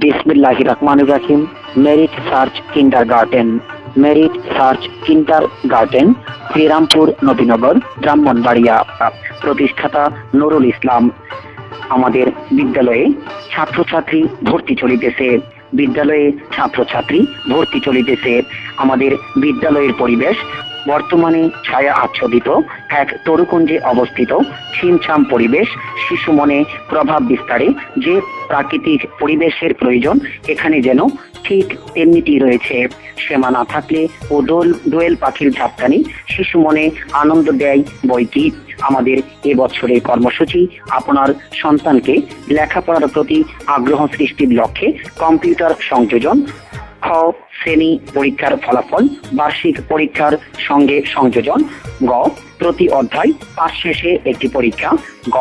বিসমিল্লাহির রহমানির রহিম। Merit search kindergarten. Merit search kindergarten, Serampore Nabinagar, Brahmanbaria. প্রতিষ্ঠাতা নুরুল ইসলাম। আমাদের বিদ্যালয়ে ছাত্রছাত্রী ভর্তি চলিতেছে। বিদ্যালয়ে ছাত্রছাত্রী ভর্তি চলিতেছে। আমাদের বিদ্যালয়ের পরিবেশ বর্তমানে ছায়া আচ্ছাদিত এক তরুকুঞ্জে অবস্থিত ছিমছাম পরিবেশ। শিশু মনে প্রভাব বিস্তারে যে প্রাকৃতিক পরিবেশের প্রয়োজন এখানে যেন ঠিক তেমনিটি রয়েছে। সেমা না থাকলে ও দোয়েল পাখির ঝাপটানি শিশু মনে আনন্দ দেয় বইটি। আমাদের এবছরের কর্মসূচি আপনার সন্তানকে লেখাপড়ার প্রতি আগ্রহ সৃষ্টির লক্ষ্যে কম্পিউটার সংযোজন। খ শ্রেণী পরীক্ষার ফলাফল বার্ষিক পরীক্ষার সঙ্গে সংযোজন। গ প্রতি অধ্যায় পাঠ শেষে একটি পরীক্ষা। গ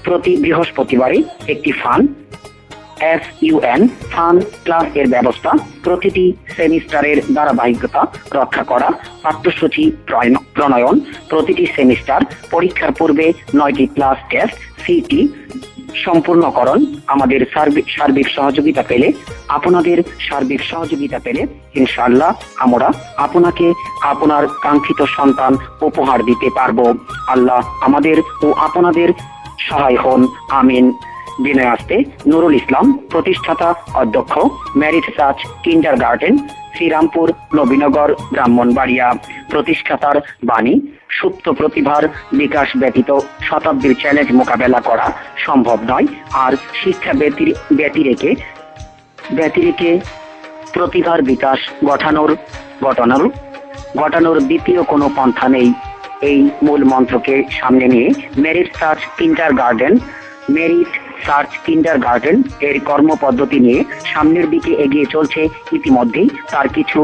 প্রতি বৃহস্পতিবারে একটি ফান ক্লাস এর ব্যবস্থা। প্রতিটি সেমিস্টারের ধারাবাহিকতা রক্ষা করা। পাঠ্যসূচি প্রণয়ন। প্রতিটি সেমিস্টার পরীক্ষার পূর্বে 9টি ক্লাস টেস্ট সিটি সম্পূর্ণকরণ। আমাদের সার্বিক সহযোগিতা পেলে, আপনাদের সার্বিক সহযোগিতা পেলে ইনশাআল্লাহ আমরা আপনাকে আপনার কাঙ্ক্ষিত সন্তান উপহার দিতে পারবো। আল্লাহ আমাদের ও আপনাদের সহায় হন, আমিন। বিনয় আসতে নুরুল ইসলাম, প্রতিষ্ঠাতা অধ্যক্ষ, merit search kindergarten, Serampore Nabinagar, Brahmanbaria. প্রতিষ্ঠাতার বাণী, সুপ্ত প্রতিভার বিকাশ ব্যতীত শতাব্দীর চ্যালেঞ্জ মোকাবেলা করা সম্ভব নয়। আর শিক্ষা ব্যতিরেকে প্রতিভার বিকাশ ঘটানোর দ্বিতীয় কোনো পন্থা নেই। এই মূল মন্ত্রকে সামনে নিয়ে মেরিট সার্চ কিন্ডারগার্টেন এর কর্মপদ্ধতি নিয়ে সামনের দিকে এগিয়ে চলছে। ইতিমধ্যেই তার কিছু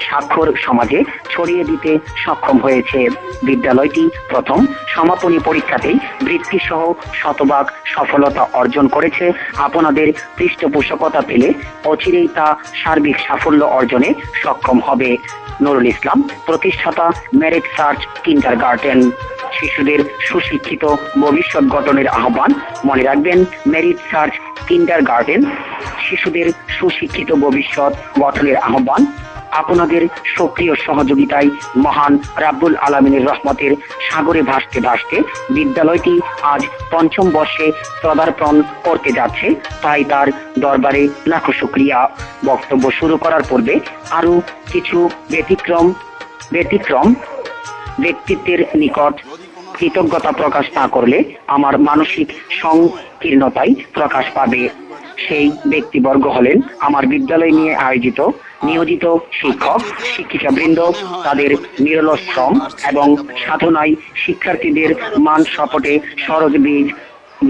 স্বাক্ষর সমাজে ছড়িয়ে দিতে সক্ষম হয়েছে। বিদ্যালয়টি প্রথম সমাপনী পরীক্ষাতেই বৃত্তি সহ শতভাগ সফলতা অর্জন করেছে। আপনাদের পৃষ্ঠপোষকতা পেলে অচিরেই তা সার্বিক সাফল্য অর্জনে সক্ষম হবে। নুরুল ইসলাম, প্রতিষ্ঠাতা, মেরিট সার্চ কিন্ডারগার্টেন। শিশুদের সুশিক্ষিত ভবিষ্যৎ গঠনের আহ্বান। মনে রাখবেন, মেরিট সার্চ কিন্ডারগার্টেন শিশুদের সুশিক্ষিত ভবিষ্যৎ গঠনের আহ্বান। আপনাদের সক্রিয় সহযোগিতায় মহান রাব্বুল আলামিনের রহমতের সাগরে ভাসতে ভাসতে বিদ্যালয়টি আজ 5ম বর্ষে পদার্পণ করতে যাচ্ছে। তাই তার দরবারে লাখো শুকরিয়া। বক্তব্য শুরু করার পূর্বে আরো কিছু ব্যতিক্রম ব্যক্তিত্বের নিকট কৃতজ্ঞতা প্রকাশ না করলে আমার মানসিক সংকীর্ণতায় প্রকাশ পাবে। সেই ব্যক্তিবর্গ হলেন আমার বিদ্যালয় নিয়ে নিয়োজিত শিক্ষক শিক্ষিকাবৃন্দ। তাদের নিরলস শ্রম এবং সাধনায় শিক্ষার্থীদের মান সপটে সরজ বীজ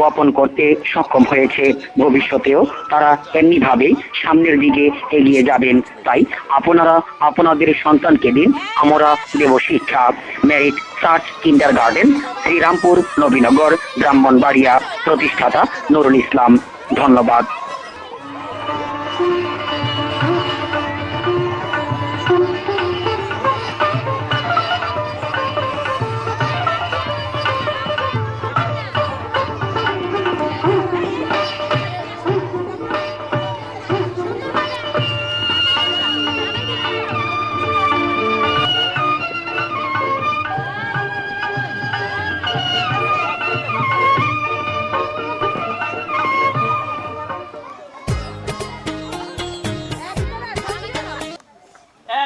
বপন করতে সক্ষম হয়েছে। ভবিষ্যতেও তারা এমনিভাবেই সামনের দিকে এগিয়ে যাবেন। তাই আপনারা আপনাদের সন্তানকে দিন, আমরা দেব শিক্ষা। Merit search kindergarten, Serampore Nabinagar, Brahmanbaria. প্রতিষ্ঠাতা নুরুল ইসলাম। ধন্যবাদ।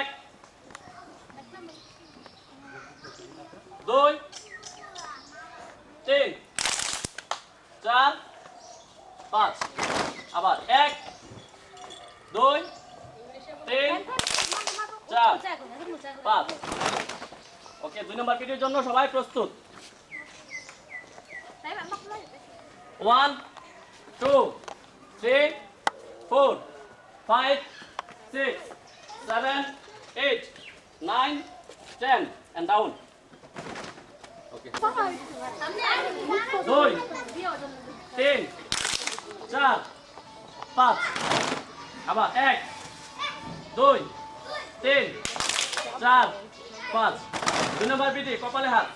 এক, দুই, তিন, চার, পাঁচ। আবার 1, 2, 3, 4, 5। ওকে, 2 নম্বর পিরিয়ডের জন্য সবাই প্রস্তুত। 1, 2, 3, 4, 5, 6, 7, 8, 9, 10 and down. Okay. 2, 3, 4, 5। আবার 1, 2, 3, 4, 5। 2 নম্বর বিধি, কপালে হাত।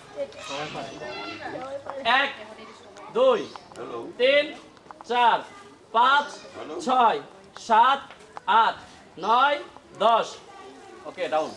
1, 2, 3, 4, 5, 6, 7 8 9 10 ওকে ডাউন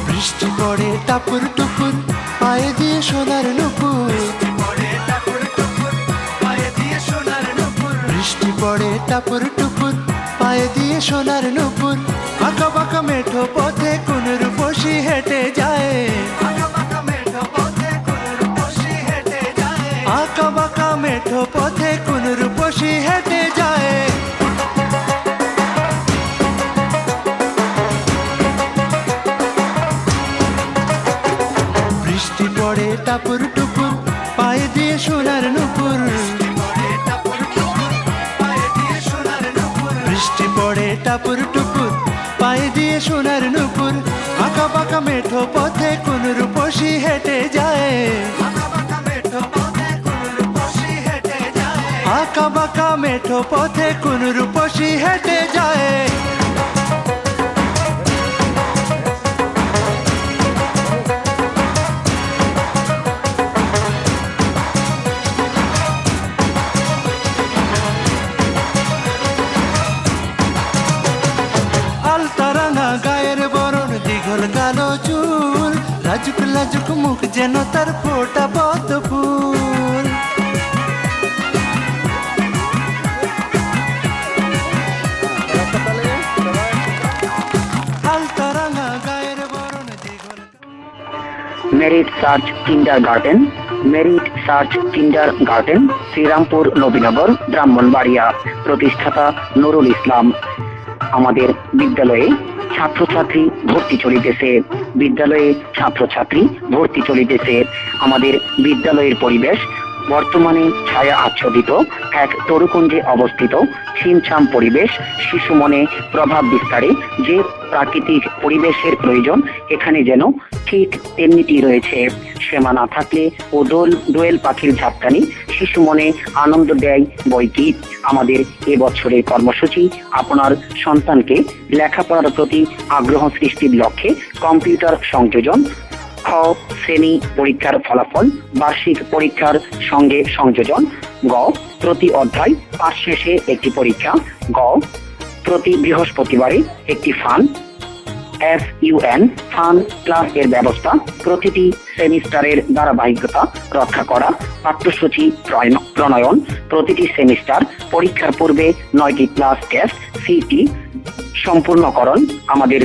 বৃষ্টি পড়ে টাপুর টুপুর পায়ে দিয়ে সোনার নুপুর বৃষ্টি পড়ে টাপুর টুপুর পায়ে দিয়ে সোনার নুপুর আঁকা বাঁকা মেঠো পথে কোন রূপসী হেঁটে যায় আঁকা বাঁকা মেঠো পথে কোন রূপসী হেঁটে যায় বৃষ্টি পড়ে টাপুর টুপুর পায়ে দিয়ে সোনার নুপুর বৃষ্টি পড়ে টাপুর টুপুর পায়ে দিয়ে সোনার নুপুর আঁকা বাঁকা মেঠো পথে কোন রূপসী হেঁটে যায় আঁকা বাঁকা মেঠো পথে কোন রূপসী হেঁটে যায় আলতারাঙা গায়ের বরণ দীঘল কালো চুল লাজুক লাজুক মুখ যেন তার ফোটা পদ্ম ফুল আলতারাঙা গায়ের বরণ দীঘল merit search kindergarten merit search kindergarten Serampore Nabinagar Brahmanbaria প্রতিষ্ঠাতা নুরুল ইসলাম আমাদের বিদ্যালয়ে ছাত্রছাত্রী ভর্তি চলিতেছে আমাদের বিদ্যালয়ের পরিবেশ বর্তমানে ছায়া আচ্ছাদিত এক তরুকুঞ্জে অবস্থিত ছিমছাম পরিবেশ শিশু মনে প্রভাব বিস্তারে যে প্রাকৃতিক পরিবেশের প্রয়োজন এখানে যেন ঠিক তেমনিটি রয়েছে। সীমা না থাকলে ও দোয়েল পাখির ঝাপটানি শিশু মনে আনন্দ দেয় বইকি। আমাদের এবছরের কর্মসূচি আপনার সন্তানকে লেখাপড়ার প্রতি আগ্রহ সৃষ্টির লক্ষ্যে কম্পিউটার সংযোজন, খ শ্রেণী পরীক্ষার ফলাফল বার্ষিক পরীক্ষার সঙ্গে সংযোজন, গ প্রতি অধ্যায় পাঠ শেষে একটি পরীক্ষা, গ প্রতি বৃহস্পতিবারে একটি ফান ক্লাস এর ব্যবস্থা, প্রতিটি সেমিস্টারের ধারাবাহিকতা রক্ষা করা, পাঠ্যসূচি প্রণয়ন, প্রতিটি সেমিস্টার পরীক্ষার পূর্বে 9টি ক্লাস টেস্ট সিটি সম্পূর্ণকরণ। আমাদের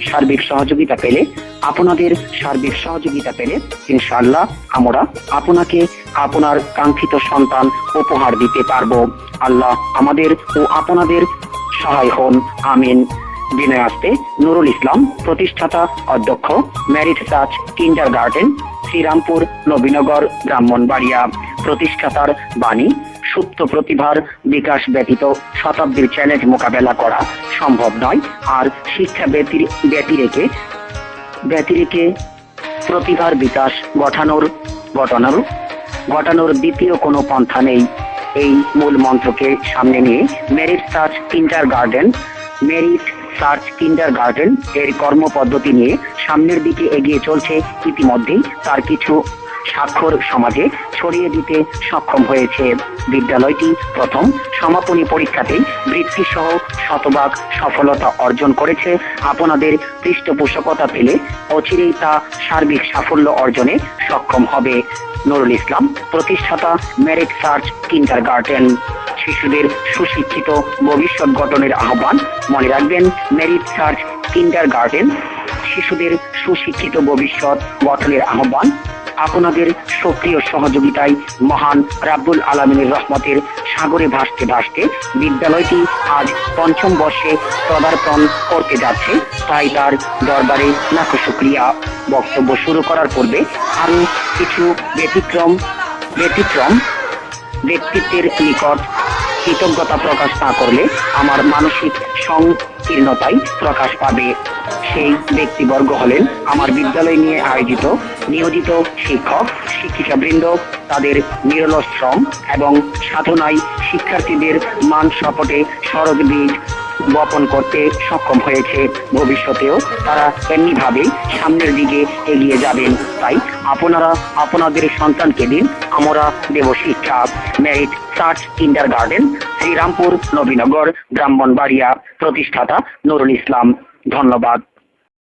সার্বিক সহযোগিতা পেলে আপনাদের সার্বিক সহযোগিতা পেলে ইনশাআল্লাহ আমরা আপনাকে আপনার কাঙ্ক্ষিত সন্তান উপহার দিতে পারবো। আল্লাহ আমাদের ও আপনাদের সহায় হন, আমিন। বিনয় আসতে নুরুল ইসলাম, প্রতিষ্ঠাতা অধ্যক্ষ, merit search kindergarten, Serampore Nabinagar Brahmanbaria. প্রতিষ্ঠাতার বাণী, সুপ্ত প্রতিভার বিকাশ ব্যতীত শতাব্দীর চ্যালেঞ্জ মোকাবেলা করা সম্ভব নয়, আর শিক্ষা ব্যতিরেকে প্রতিভার বিকাশ ঘটানোর দ্বিতীয় কোনো পন্থা নেই। এই মূল মন্ত্রকে সামনে নিয়ে মেরিট সার্চ কিন্ডারগার্টেন এর কর্মপদ্ধতি নিয়ে সামনের দিকে এগিয়ে চলছে। ইতিমধ্যেই তার কিছু স্বাক্ষর সমাজে ছড়িয়ে দিতে সক্ষম হয়েছে। বিদ্যালয়টি প্রথম সমাপনী পরীক্ষাতেই বৃত্তি সহ শতভাগ সফলতা অর্জন করেছে। আপনাদের পৃষ্ঠপোষকতা পেলে অচিরেই তা সার্বিক সাফল্য অর্জনে সক্ষম হবে। নুরুল ইসলাম, প্রতিষ্ঠাতা, মেরিট সার্চ কিন্ডারগার্টেন। শিশুদের সুশিক্ষিত ভবিষ্যৎ গঠনের আহ্বান। মনে রাখবেন, মেরিট সার্চ কিন্ডারগার্টেন শিশুদের সুশিক্ষিত ভবিষ্যৎ গঠনের আহ্বান। আপনাদের সক্রিয় সহযোগিতায় মহান রাব্বুল আলামিনের রহমতের সাগরে ভাসতে ভাসতে বিদ্যালয়টি আজ পঞ্চম বর্ষে পদার্পণ করতে যাচ্ছে। তাই তার দরবারে লাখো শুকরিয়া। বক্তব্য শুরু করার পূর্বে আরো কিছু ব্যতিক্রম ব্যক্তিত্বের নিকট কৃতজ্ঞতা প্রকাশ না করলে আমার মানসিক সংকীর্ণতাই প্রকাশ পাবে। সেই ব্যক্তিবর্গ হলেন আমার বিদ্যালয় নিয়ে আয়োজিত নিয়োজিত শিক্ষক শিক্ষিকাবৃন্দ। তাদের নিরলস শ্রম এবং সাধনায় শিক্ষার্থীদের মান সপটে সরজ বীজ বপন করতে সক্ষম হয়েছে। ভবিষ্যতেও তারা এমনিভাবে সামনের দিকে এগিয়ে যাবেন। তাই আপনারা আপনাদের সন্তানকে দিন, আমরা দেব শিক্ষা। Merit search kindergarten, Serampore, Nabinagar, Brahmanbaria. প্রতিষ্ঠাতা নুরুল ইসলাম। ধন্যবাদ।